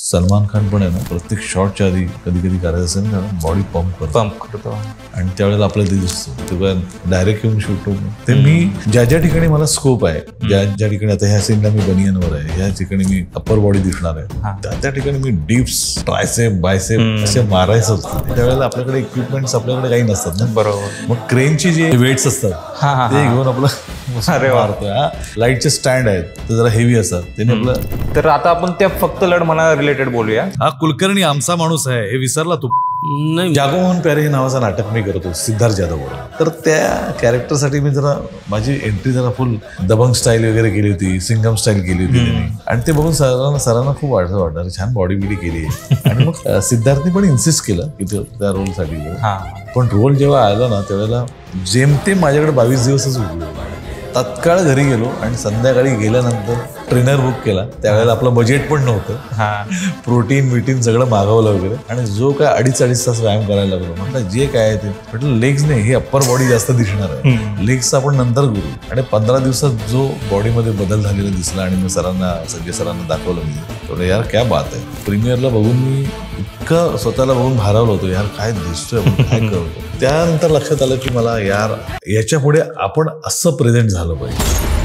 सलमान खान पण आहे ना, प्रत्येक शॉटच्या आधी कधी कधी करायचं असेल ना, बॉडी पंप करतो आणि त्यावेळेला आपल्याला ते दिसतो तेव्हा डायरेक्ट येऊन शूट होतो. ते मी ज्या ज्या ठिकाणी मला स्कोप आहे, ज्या ठिकाणी आता ह्या सीनला मी बनियनवर आहे, ह्या ठिकाणी मी अप्पर बॉडी दिसणार आहे, त्या ठिकाणी मी डिप्स, ट्रायसेप, बायसेप असे मारायचं असतं. त्यावेळेला आपल्याकडे इक्विपमेंट्स आपल्याकडे काही नसतात ना. बरोबर. मग क्रेनची जे वेट्स असतात ते घेऊन आपलं मारतोय. लाईटचे स्टँड आहेत ते जरा हेवी असतात, त्याने आपलं. तर आता आपण त्या फक्त लढ मना रिलेटेड बोलूया. हा कुलकर्णी आमचा माणूस आहे हे विसरला तू. नाही, जागो मोहन प्यारे हे नावाचं नाटक मी करतो सिद्धार्थ जाधव बरोबर. तर त्या कॅरेक्टरसाठी मी जरा माझी एंट्री जरा फुल दबंग स्टाईल वगैरे केली होती, सिंगम स्टाईल केली होती त्यांनी. आणि ते बघून सरांना खूप वाटलं छान बॉडी बिडी केली. आणि मग सिद्धार्थने पण इन्सिस्ट केलं की त्या रोलसाठी. पण रोल जेव्हा आला ना त्यावेळेला जेमतेम माझ्याकडे 22 दिवसच उरले. तत्काळ घरी गेलो आणि संध्याकाळी गेल्यानंतर ट्रेनर बुक केला. त्यावेळेला आपलं बजेट पण नव्हतं. प्रोटीन बिटीन सगळं मागवलं वगैरे. आणि जो काय 2.5 तास व्यायाम करायला लागलो. म्हटलं जे काय आहे ते म्हटलं लेग्स नाही, हे अप्पर बॉडी जास्त दिसणार आहे, लेग्स आपण नंतर करू. आणि 15 दिवसात जो बॉडीमध्ये बदल झालेला दिसला आणि मी संजय सरांना दाखवलं. मी यार क्या बात आहे. प्रीमियरला बघून मी इतकं स्वतःला बघून भारावलं होतो, यार काय दिसतोय, काय करतो. त्यानंतर लक्षात आलं की मला यार याच्या पुढे आपण असं प्रेझेंट झालं पाहिजे.